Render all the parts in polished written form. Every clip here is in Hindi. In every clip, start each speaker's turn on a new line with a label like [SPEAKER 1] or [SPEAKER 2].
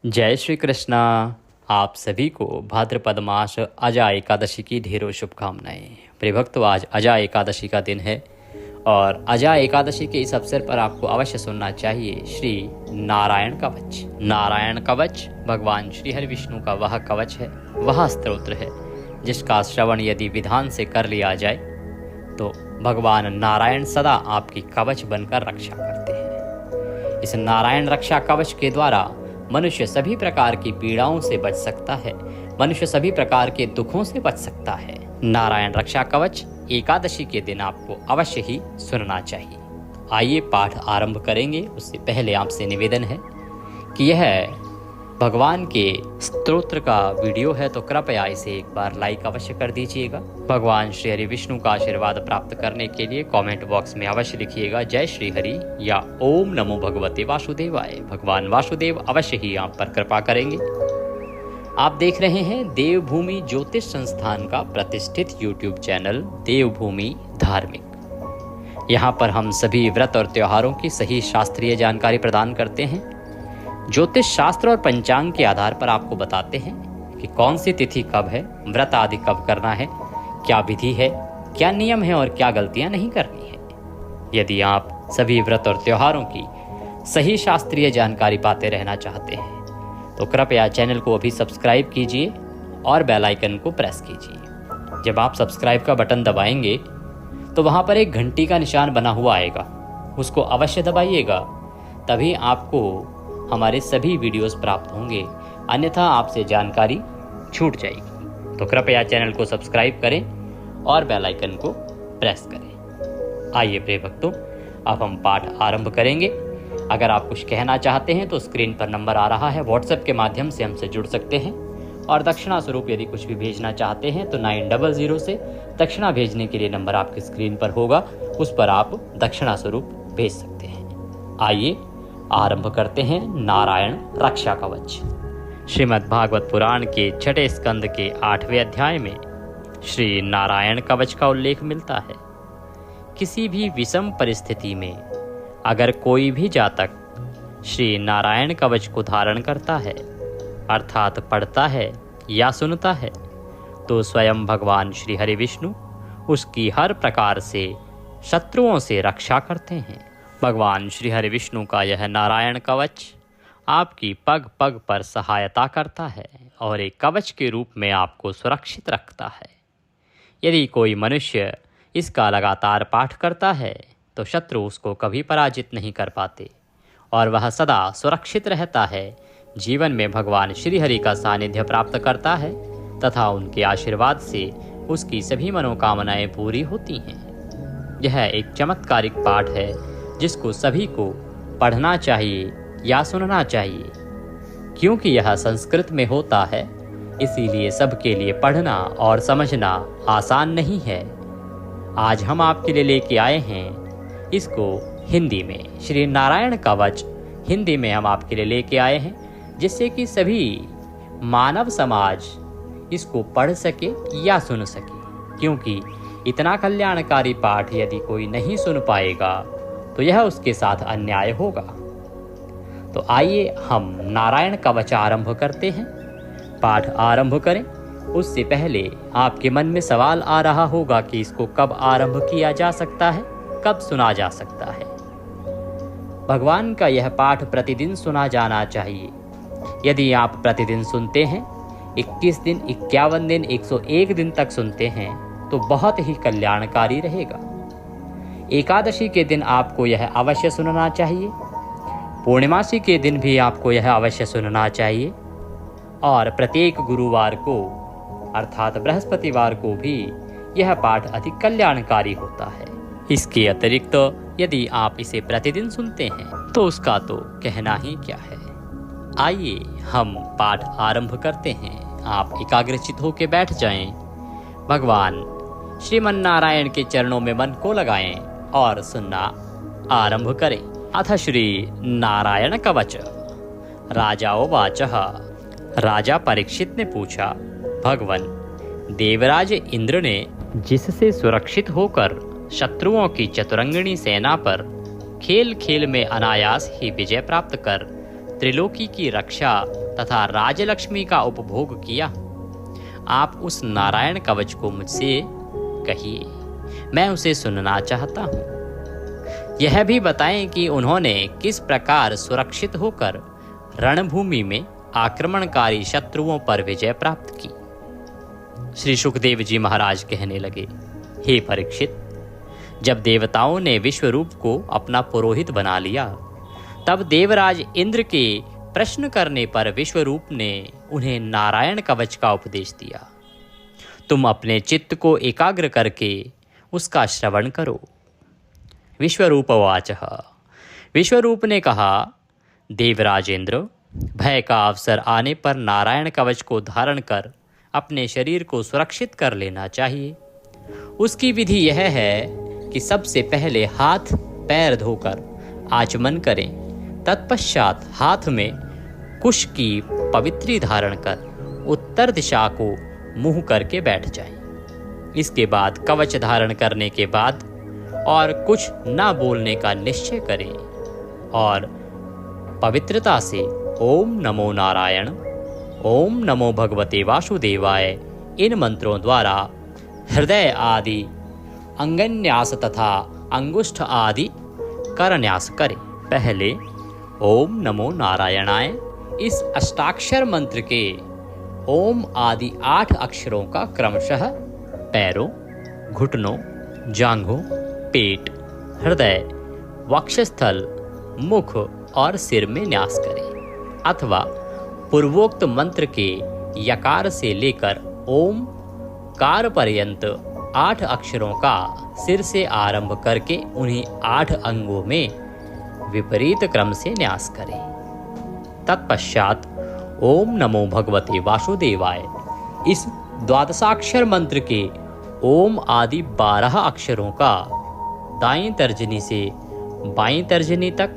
[SPEAKER 1] जय श्री कृष्णा। आप सभी को भाद्रपद मास अजा एकादशी की ढेरों शुभकामनाएं। प्रिय भक्तों, आज अजा एकादशी का दिन है और अजा एकादशी के इस अवसर पर आपको अवश्य सुनना चाहिए श्री नारायण कवच। नारायण कवच भगवान श्री हरि विष्णु का वह कवच है, वह स्तोत्र है जिसका श्रवण यदि विधान से कर लिया जाए तो भगवान नारायण सदा आपकी कवच बनकर रक्षा करते हैं। इस नारायण रक्षा कवच के द्वारा मनुष्य सभी प्रकार की पीड़ाओं से बच सकता है, मनुष्य सभी प्रकार के दुखों से बच सकता है। नारायण रक्षा कवच एकादशी के दिन आपको अवश्य ही सुनना चाहिए। आइए पाठ आरंभ करेंगे। उससे पहले आपसे निवेदन है कि यह भगवान के स्तोत्र का वीडियो है तो कृपया इसे एक बार लाइक अवश्य कर दीजिएगा। भगवान श्री हरि विष्णु का आशीर्वाद प्राप्त करने के लिए कमेंट बॉक्स में अवश्य लिखिएगा जय श्री हरि या ओम नमो भगवते वासुदेवाय। भगवान वासुदेव अवश्य ही आप पर कृपा करेंगे। आप देख रहे हैं देवभूमि ज्योतिष संस्थान का प्रतिष्ठित यूट्यूब चैनल देवभूमि धार्मिक। यहाँ पर हम सभी व्रत और त्योहारों की सही शास्त्रीय जानकारी प्रदान करते हैं। ज्योतिष शास्त्र और पंचांग के आधार पर आपको बताते हैं कि कौन सी तिथि कब है, व्रत आदि कब करना है, क्या विधि है, क्या नियम है और क्या गलतियां नहीं करनी है। यदि आप सभी व्रत और त्योहारों की सही शास्त्रीय जानकारी पाते रहना चाहते हैं तो कृपया चैनल को अभी सब्सक्राइब कीजिए और बेल आइकन को प्रेस कीजिए। जब आप सब्सक्राइब का बटन दबाएंगे तो वहां पर एक घंटी का निशान बना हुआ आएगा, उसको अवश्य दबाइएगा, तभी आपको हमारे सभी वीडियोस प्राप्त होंगे, अन्यथा आपसे जानकारी छूट जाएगी। तो कृपया चैनल को सब्सक्राइब करें और बेल आइकन को प्रेस करें। आइए प्रिय भक्तों, अब हम पाठ आरंभ करेंगे। अगर आप कुछ कहना चाहते हैं तो स्क्रीन पर नंबर आ रहा है, व्हाट्सएप के माध्यम से हमसे जुड़ सकते हैं और दक्षिणा स्वरूप यदि कुछ भी भेजना चाहते हैं तो 900 से दक्षिणा भेजने के लिए नंबर आपकी स्क्रीन पर होगा, उस पर आप दक्षिणा स्वरूप भेज सकते हैं। आइए आरंभ करते हैं नारायण रक्षा कवच। श्रीमद् भागवत पुराण के छठे स्कंद के 8वें अध्याय में श्री नारायण कवच का उल्लेख मिलता है। किसी भी विषम परिस्थिति में अगर कोई भी जातक श्री नारायण कवच को धारण करता है, अर्थात पढ़ता है या सुनता है, तो स्वयं भगवान श्री हरि विष्णु उसकी हर प्रकार से शत्रुओं से रक्षा करते हैं। भगवान श्री हरि विष्णु का यह नारायण कवच आपकी पग पग पर सहायता करता है और एक कवच के रूप में आपको सुरक्षित रखता है। यदि कोई मनुष्य इसका लगातार पाठ करता है तो शत्रु उसको कभी पराजित नहीं कर पाते और वह सदा सुरक्षित रहता है। जीवन में भगवान श्री हरि का सानिध्य प्राप्त करता है तथा उनके आशीर्वाद से उसकी सभी मनोकामनाएं पूरी होती हैं। यह एक चमत्कारिक पाठ है जिसको सभी को पढ़ना चाहिए या सुनना चाहिए। क्योंकि यह संस्कृत में होता है, इसीलिए सबके लिए पढ़ना और समझना आसान नहीं है। आज हम आपके लिए लेके आए हैं इसको हिंदी में। श्री नारायण कवच हिंदी में हम आपके लिए लेके आए हैं जिससे कि सभी मानव समाज इसको पढ़ सके या सुन सके। क्योंकि इतना कल्याणकारी पाठ यदि कोई नहीं सुन पाएगा तो यह उसके साथ अन्याय होगा। तो आइए हम नारायण कवच आरंभ करते हैं। पाठ आरंभ करें उससे पहले आपके मन में सवाल आ रहा होगा कि इसको कब आरंभ किया जा सकता है, कब सुना जा सकता है। भगवान का यह पाठ प्रतिदिन सुना जाना चाहिए। यदि आप प्रतिदिन सुनते हैं, 21 दिन, 51 दिन, 101 दिन तक सुनते हैं तो बहुत ही कल्याणकारी रहेगा। एकादशी के दिन आपको यह अवश्य सुनना चाहिए, पूर्णिमासी के दिन भी आपको यह अवश्य सुनना चाहिए और प्रत्येक गुरुवार को अर्थात बृहस्पतिवार को भी यह पाठ अधिक कल्याणकारी होता है। इसके अतिरिक्त यदि आप इसे प्रतिदिन सुनते हैं तो उसका तो कहना ही क्या है। आइए हम पाठ आरंभ करते हैं। आप एकाग्रचित होकर बैठ जाएं, भगवान श्रीमन नारायण के चरणों में मन को लगाएं और सुनना आरंभ करें। अथ श्री नारायण कवच। राजाओवाचः। राजा परीक्षित ने पूछा, भगवन देवराज इंद्र ने जिससे सुरक्षित होकर शत्रुओं की चतुरंगिणी सेना पर खेल खेल में अनायास ही विजय प्राप्त कर त्रिलोकी की रक्षा तथा राजलक्ष्मी का उपभोग किया। आप उस नारायण कवच को मुझसे कहिए, मैं उसे सुनना चाहता हूँ। यह भी बताएं कि उन्होंने किस प्रकार सुरक्षित होकर रणभूमि में आक्रमणकारी शत्रुओं पर विजय प्राप्त की। श्री सुखदेव जी महाराज कहने लगे, हे परीक्षित, जब देवताओं ने विश्वरूप को अपना पुरोहित बना लिया, तब देवराज इंद्र के प्रश्न करने पर विश्वरूप ने उन्हें नारायण कवच का उपदेश दिया। तुम अपने चित्त को एकाग्र करके उसका श्रवण करो। विश्वरूपवाचः, विश्वरूप ने कहा, देवराज इंद्र, भय का अवसर आने पर नारायण कवच को धारण कर अपने शरीर को सुरक्षित कर लेना चाहिए। उसकी विधि यह है कि सबसे पहले हाथ पैर धोकर आचमन करें, तत्पश्चात हाथ में कुश की पवित्री धारण कर उत्तर दिशा को मुंह करके बैठ जाएं। इसके बाद कवच धारण करने के बाद और कुछ ना बोलने का निश्चय करें और पवित्रता से ओम नमो नारायण, ओम नमो भगवते वासुदेवाय इन मंत्रों द्वारा हृदय आदि अंगन्यास तथा अंगुष्ठ आदि करन्यास करें। पहले ओम नमो नारायणाय इस अष्टाक्षर मंत्र के ओम आदि 8 अक्षरों का क्रमशः पैरों, घुटनों, जांघों, पेट, हृदय, वक्षस्थल, मुख और सिर में न्यास करें, अथवा पूर्वोक्त मंत्र के यकार से लेकर ओम कार पर्यंत 8 अक्षरों का सिर से आरंभ करके उन्हीं 8 अंगों में विपरीत क्रम से न्यास करें। तत्पश्चात ओम नमो भगवते वासुदेवाय इस द्वादशाक्षर मंत्र के ओम आदि 12 अक्षरों का दाईं तर्जनी से बाईं तर्जनी तक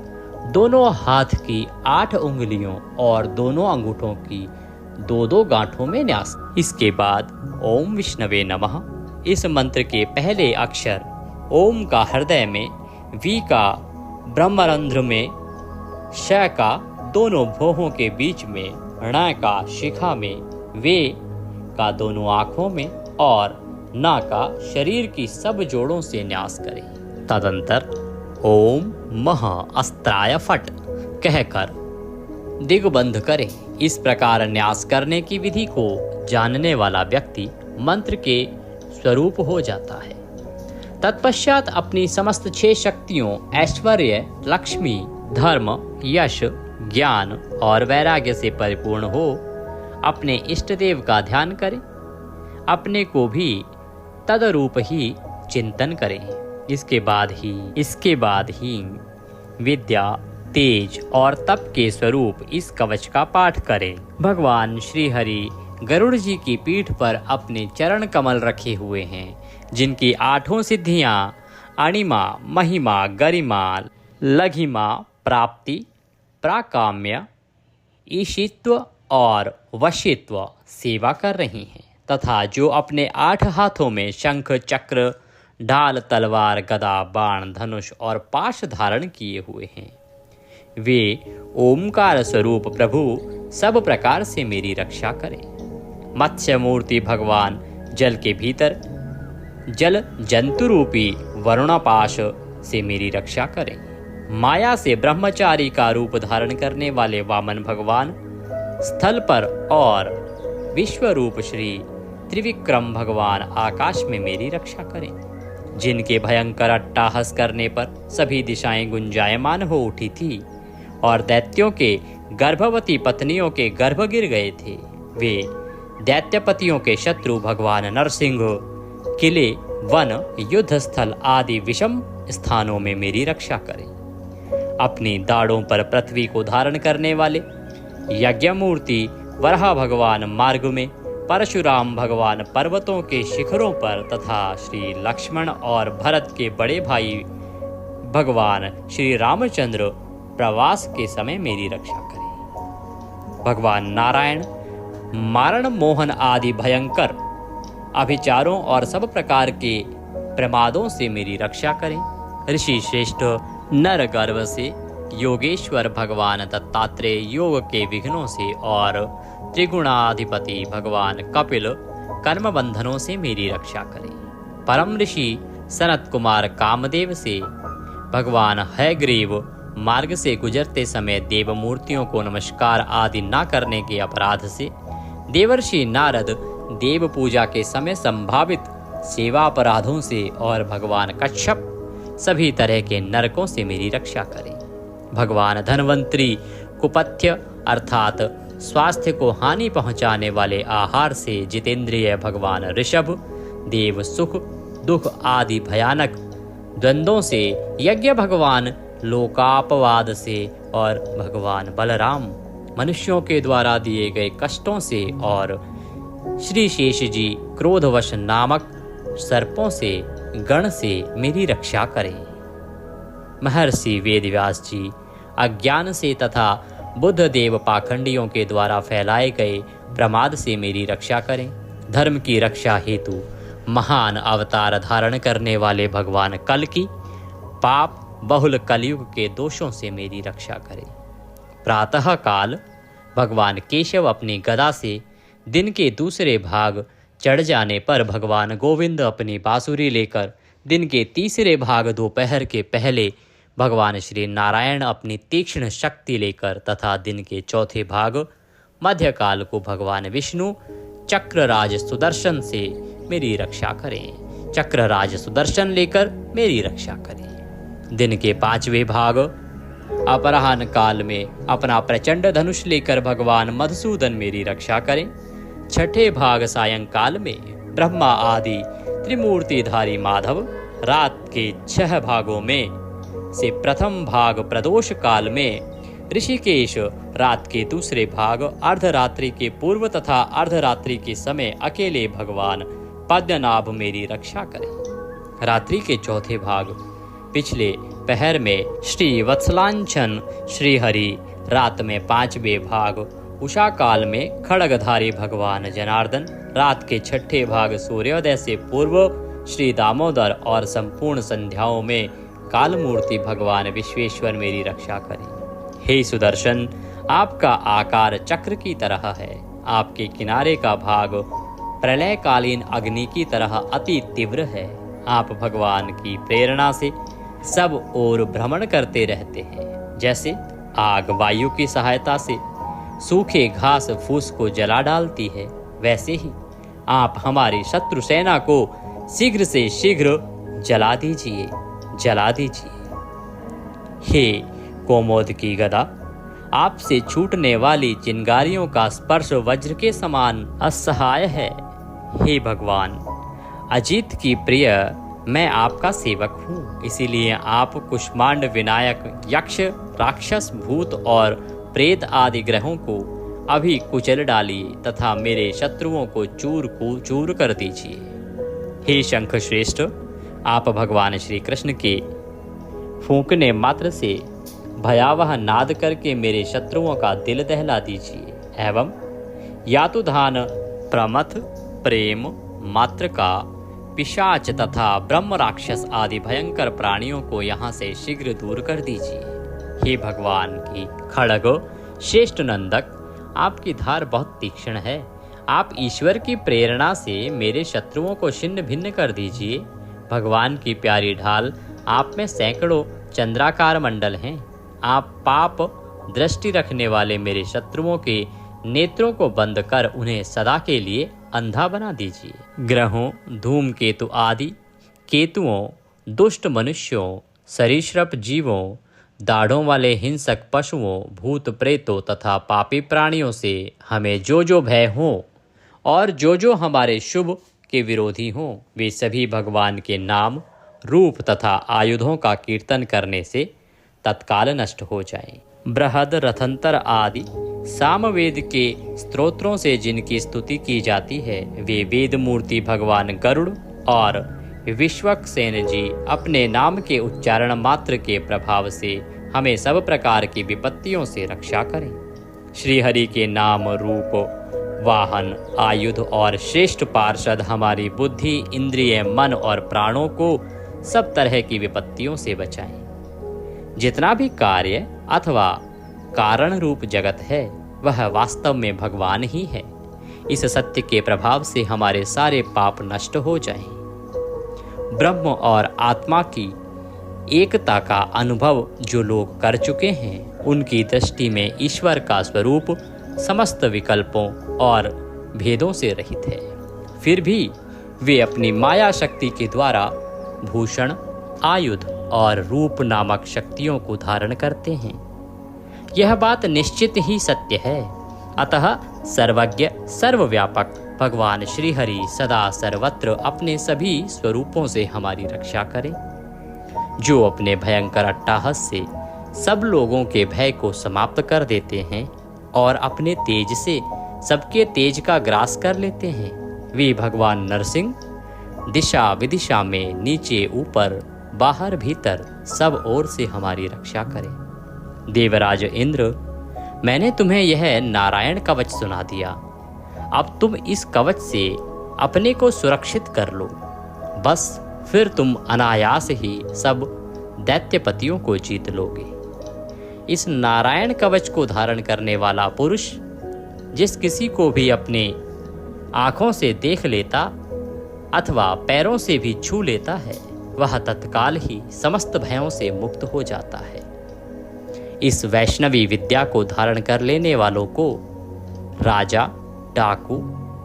[SPEAKER 1] दोनों हाथ की 8 उंगलियों और दोनों अंगूठों की 2-2 गांठों में न्यास। इसके बाद ओम विष्णवे नमः इस मंत्र के पहले अक्षर ओम का हृदय में, वी का ब्रह्मरंध्र में, श का दोनों भौहों के बीच में, ण का शिखा में, वे का दोनों आँखों में और ना का शरीर की सब जोड़ों से न्यास करें। तदंतर ओम महा अस्त्राय फट कहकर दिग्बंध करें। इस प्रकार न्यास करने की विधि को जानने वाला व्यक्ति मंत्र के स्वरूप हो जाता है। तत्पश्चात अपनी समस्त 6 शक्तियों ऐश्वर्य, लक्ष्मी, धर्म, यश, ज्ञान और वैराग्य से परिपूर्ण हो अपने इष्ट देव का ध्यान करें। अपने को भी तदरूप ही चिंतन करें। इसके बाद ही विद्या, तेज और तप के स्वरूप इस कवच का पाठ करें। भगवान श्री हरि गरुड़ जी की पीठ पर अपने चरण कमल रखे हुए हैं, जिनकी 8 सिद्धियां अणिमा, महिमा, गरिमा, लघिमा, प्राप्ति, प्राकाम्य, ईशित्व और वशित्व सेवा कर रही हैं, तथा जो अपने 8 हाथों में शंख, चक्र, ढाल, तलवार, गदा, बाण, धनुष और पाश धारण किए हुए हैं, वे ओमकार स्वरूप प्रभु सब प्रकार से मेरी रक्षा करें। मत्स्य मूर्ति भगवान जल के भीतर जल जंतु रूपी वरुणापाश से मेरी रक्षा करें। माया से ब्रह्मचारी का रूप धारण करने वाले वामन भगवान स्थल पर और विश्वरूप श्री त्रिविक्रम भगवान आकाश में मेरी रक्षा करें। जिनके भयंकर अट्टाहस करने पर सभी दिशाएं गुंजायमान हो उठी थी और दैत्यों के गर्भवती पत्नियों के गर्भ गिर गए थे, वे दैत्यपतियों के शत्रु भगवान नरसिंह किले, वन, युद्ध स्थल आदि विषम स्थानों में मेरी रक्षा करें। अपनी दाढ़ों पर पृथ्वी को धारण करने वाले यज्ञमूर्ति वराह भगवान मार्ग में, परशुराम भगवान पर्वतों के शिखरों पर तथा श्री लक्ष्मण और भरत के बड़े भाई भगवान श्री रामचंद्र प्रवास के समय मेरी रक्षा करें। भगवान नारायण मारण, मोहन आदि भयंकर अभिचारों और सब प्रकार के प्रमादों से मेरी रक्षा करें। ऋषि श्रेष्ठ नर गर्भ से योगेश्वर भगवान दत्तात्रेय योग के विघ्नों से और त्रिगुणाधिपति भगवान कपिल कर्म बंधनों से मेरी रक्षा करें। परम ऋषि सनत कुमार कामदेव से भगवान हयग्रीव मार्ग से गुजरते समय देव मूर्तियों को नमस्कार आदि न करने के अपराध से, देवर्षि नारद देव पूजा के समय संभावित सेवा अपराधों से और भगवान कच्छप सभी तरह के नरकों से मेरी रक्षा करें। भगवान धन्वंतरी कुपथ्य अर्थात स्वास्थ्य को हानि पहुंचाने वाले आहार से जितेंद्रिय भगवान ऋषभ देव सुख दुख आदि भयानक द्वंद्वों से, यज्ञ भगवान लोकापवाद से और भगवान बलराम मनुष्यों के द्वारा दिए गए कष्टों से और श्री शेष जी क्रोधवश नामक सर्पों से गण से मेरी रक्षा करें। महर्षि वेदव्यास जी अज्ञान से तथा बुद्ध देव पाखंडियों के द्वारा फैलाए गए प्रमाद से मेरी रक्षा करें। धर्म की रक्षा हेतु महान अवतार धारण करने वाले भगवान कल की पाप बहुल कलयुग के दोषों से मेरी रक्षा करें। प्रातः काल भगवान केशव अपनी गदा से दिन के दूसरे भाग चढ़ जाने पर भगवान गोविंद अपनी बांसुरी लेकर दिन के तीसरे भाग दोपहर के पहले भगवान श्री नारायण अपनी तीक्ष्ण शक्ति लेकर तथा दिन के चौथे भाग मध्यकाल को भगवान विष्णु चक्रराज सुदर्शन से मेरी रक्षा करें। चक्रराज सुदर्शन लेकर मेरी रक्षा करें। दिन के पांचवें भाग अपराह्न काल में अपना प्रचंड धनुष लेकर भगवान मधुसूदन मेरी रक्षा करें। छठे भाग सायंकाल में ब्रह्मा आदि त्रिमूर्तिधारी माधव, रात के 6 भागों में से प्रथम भाग प्रदोष काल में ऋषिकेश, रात के दूसरे भाग अर्धरात्रि के पूर्व तथा अर्धरात्रि के समय अकेले भगवान पद्मनाभ मेरी रक्षा करें। रात्रि के चौथे भाग पिछले पहर में श्री वत्सलांचन श्रीहरि, रात में 5वें भाग उषा काल में खड़गधारी भगवान जनार्दन, रात के 6ठे भाग सूर्योदय से पूर्व श्री दामोदर और संपूर्ण संध्याओं में कालमूर्ति भगवान विश्वेश्वर मेरी रक्षा करें। हे सुदर्शन, आपका आकार चक्र की तरह है। आपके किनारे का भाग प्रलयकालीन अग्नि की तरह अति तीव्र है। आप भगवान की प्रेरणा से सब ओर भ्रमण करते रहते हैं। जैसे आग वायु की सहायता से सूखे घास फूस को जला डालती है, वैसे ही आप हमारी शत्रु सेना को शीघ्र से शीघ्र जला दीजिए। हे कोमोद की गदा, आपसे छूटने वाली चिंगारियों का स्पर्श वज्र के समान असहाय है। हे भगवान अजित की प्रिय, मैं आपका सेवक हूँ, इसीलिए आप कुष्मांड विनायक यक्ष राक्षस भूत और प्रेत आदि ग्रहों को अभी कुचल डालिए तथा मेरे शत्रुओं को चूर कर दीजिए। हे शंख श्रेष्ठ, आप भगवान श्री कृष्ण के फूंकने मात्र से भयावह नाद करके मेरे शत्रुओं का दिल दहला दीजिए एवं यातुधान प्रमथ प्रेम मात्र का पिशाच तथा ब्रह्म राक्षस आदि भयंकर प्राणियों को यहाँ से शीघ्र दूर कर दीजिए। हे भगवान की खड़ग श्रेष्ठ नंदक, आपकी धार बहुत तीक्ष्ण है। आप ईश्वर की प्रेरणा से मेरे शत्रुओं को छिन्न भिन्न कर दीजिए। भगवान की प्यारी ढाल, आप में सैकड़ों चंद्राकार मंडल हैं। आप पाप दृष्टि रखने वाले मेरे शत्रुओं के नेत्रों को बंद कर उन्हें सदा के लिए अंधा बना दीजिए। ग्रहों, धूमकेतु आदि केतुओं, दुष्ट मनुष्यों, सरीसृप जीवों, दाढ़ों वाले हिंसक पशुओं, भूत प्रेतों तथा पापी प्राणियों से हमें जो जो भय हो और जो जो हमारे शुभ के विरोधी हों, वे सभी भगवान के नाम, रूप तथा आयुधों का कीर्तन करने से तत्काल नष्ट हो जाएं। बृहद रथंतर आदि सामवेद के स्तोत्रों से जिनकी स्तुति की जाती है, वे वेद मूर्ति भगवान गरुड़ और विश्वक्सेन जी अपने नाम के उच्चारण मात्र के प्रभाव से हमें सब प्रकार की विपत्तियों से रक्षा करें। श्री हरि के नाम, रूप, वाहन, आयुध और श्रेष्ठ पार्षद हमारी बुद्धि, इंद्रिय, मन और प्राणों को सब तरह की विपत्तियों से बचाएं। जितना भी कार्य अथवा कारण रूप जगत है वह वास्तव में भगवान ही है। इस सत्य के प्रभाव से हमारे सारे पाप नष्ट हो जाएं। ब्रह्म और आत्मा की एकता का अनुभव जो लोग कर चुके हैं, उनकी दृष्टि में ईश्वर का स्वरूप समस्त विकल्पों और भेदों से रहित है। फिर भी वे अपनी माया शक्ति के द्वारा भूषण, आयुध और रूप नामक शक्तियों को धारण करते हैं। यह बात निश्चित ही सत्य है। अतः सर्वज्ञ सर्वव्यापक भगवान श्री हरि सदा सर्वत्र अपने सभी स्वरूपों से हमारी रक्षा करें। जो अपने भयंकर अट्टहास से सब लोगों के भय को समाप्त कर देते हैं और अपने तेज से सबके तेज का ग्रास कर लेते हैं, वे भगवान नरसिंह दिशा विदिशा में नीचे ऊपर बाहर भीतर सब ओर से हमारी रक्षा करें। देवराज इंद्र, मैंने तुम्हें यह नारायण कवच सुना दिया। अब तुम इस कवच से अपने को सुरक्षित कर लो। बस फिर तुम अनायास ही सब दैत्यपतियों को जीत लोगे। इस नारायण कवच को धारण करने वाला पुरुष जिस किसी को भी अपने आँखों से देख लेता अथवा पैरों से भी छू लेता है, वह तत्काल ही समस्त भयों से मुक्त हो जाता है। इस वैष्णवी विद्या को धारण कर लेने वालों को राजा, डाकू,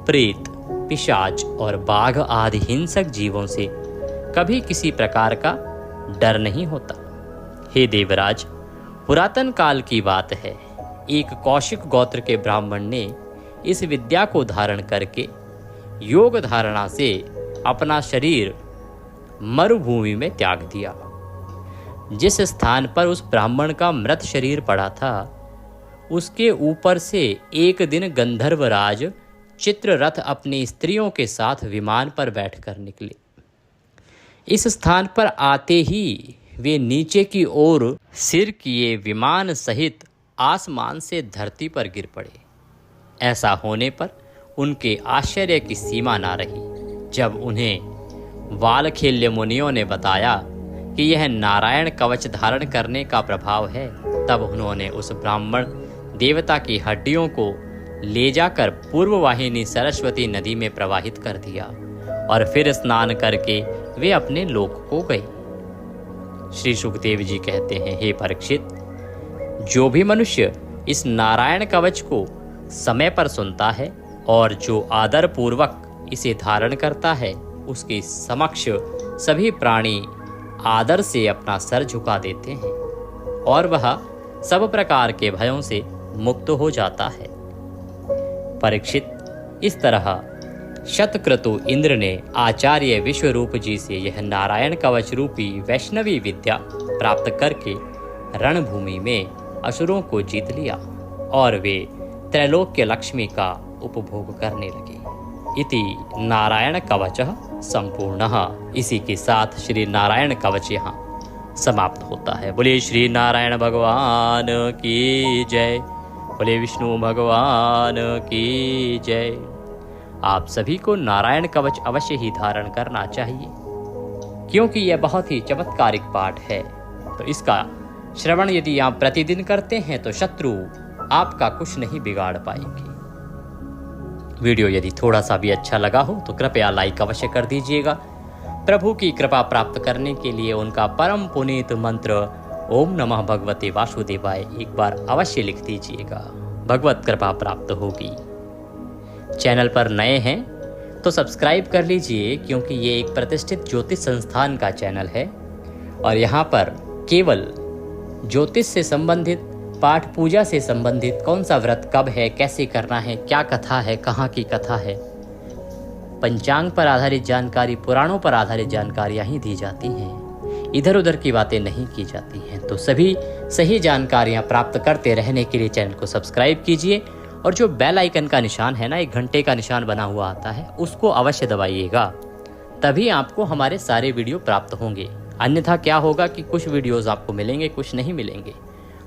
[SPEAKER 1] प्रेत, पिशाच और बाघ आदि हिंसक जीवों से कभी किसी प्रकार का डर नहीं होता। हे देवराज, पुरातन काल की बात है, एक कौशिक गोत्र के ब्राह्मण ने इस विद्या को धारण करके योग धारणा से अपना शरीर मरुभूमि में त्याग दिया। जिस स्थान पर उस ब्राह्मण का मृत शरीर पड़ा था, उसके ऊपर से एक दिन गंधर्वराज चित्ररथ अपनी स्त्रियों के साथ विमान पर बैठकर निकले। इस स्थान पर आते ही वे नीचे की ओर सिर किए विमान सहित आसमान से धरती पर गिर पड़े। ऐसा होने पर उनके आश्चर्य की सीमा ना रही। जब उन्हें वालखेल्य मुनियों ने बताया कि यह नारायण कवच धारण करने का प्रभाव है, तब उन्होंने उस ब्राह्मण देवता की हड्डियों को ले जाकर पूर्ववाहिनी सरस्वती नदी में प्रवाहित कर दिया और फिर स्नान करके वे अपने लोक को गए। श्री सुखदेव जी कहते हैं, हे परीक्षित, जो भी मनुष्य इस नारायण कवच को समय पर सुनता है और जो आदर पूर्वक इसे धारण करता है, उसके समक्ष सभी प्राणी आदर से अपना सर झुका देते हैं और वह सब प्रकार के भयों से मुक्त हो जाता है। परीक्षित, इस तरह शतक्रतु इंद्र ने आचार्य विश्वरूप जी से यह नारायण कवच रूपी वैष्णवी विद्या प्राप्त करके रणभूमि में असुरों को जीत लिया और वे त्रैलोक्य लक्ष्मी का उपभोग करने लगे। इति नारायण कवचः संपूर्णः। इसी के साथ श्री नारायण कवच यहाँ समाप्त होता है। बोले श्री नारायण भगवान की जय, बोले विष्णु भगवान की जय। आप सभी को नारायण कवच अवश्य ही धारण करना चाहिए, क्योंकि यह बहुत ही चमत्कारिक पाठ है। तो इसका श्रवण यदि आप प्रतिदिन करते हैं तो शत्रु आपका कुछ नहीं बिगाड़ पाएंगे। वीडियो यदि थोड़ा सा भी अच्छा लगा हो तो कृपया लाइक अवश्य कर दीजिएगा। प्रभु की कृपा प्राप्त करने के लिए उनका परम पुनीत मंत्र ओम नमः भगवते वासुदेवाय एक बार अवश्य लिख दीजिएगा। भगवत कृपा प्राप्त होगी। चैनल पर नए हैं तो सब्सक्राइब कर लीजिए, क्योंकि ये एक प्रतिष्ठित ज्योतिष संस्थान का चैनल है और यहाँ पर केवल ज्योतिष से संबंधित, पाठ पूजा से संबंधित, कौन सा व्रत कब है, कैसे करना है, क्या कथा है, कहाँ की कथा है, पंचांग पर आधारित जानकारी, पुराणों पर आधारित जानकारियाँ ही दी जाती हैं। इधर उधर की बातें नहीं की जाती हैं। तो सभी सही जानकारियाँ प्राप्त करते रहने के लिए चैनल को सब्सक्राइब कीजिए और जो बेल आइकन का निशान है ना, एक घंटे का निशान बना हुआ आता है, उसको अवश्य दबाइएगा, तभी आपको हमारे सारे वीडियो प्राप्त होंगे। अन्यथा क्या होगा कि कुछ वीडियोस आपको मिलेंगे, कुछ नहीं मिलेंगे।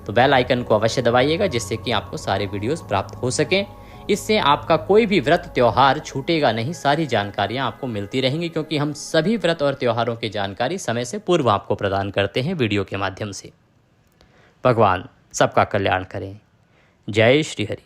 [SPEAKER 1] तो बेल आइकन को अवश्य दबाइएगा, जिससे कि आपको सारे वीडियोस प्राप्त हो सकें। इससे आपका कोई भी व्रत त्योहार छूटेगा नहीं, सारी जानकारियाँ आपको मिलती रहेंगी, क्योंकि हम सभी व्रत और त्योहारों की जानकारी समय से पूर्व आपको प्रदान करते हैं वीडियो के माध्यम से। भगवान सबका कल्याण करें। जय श्री हरि।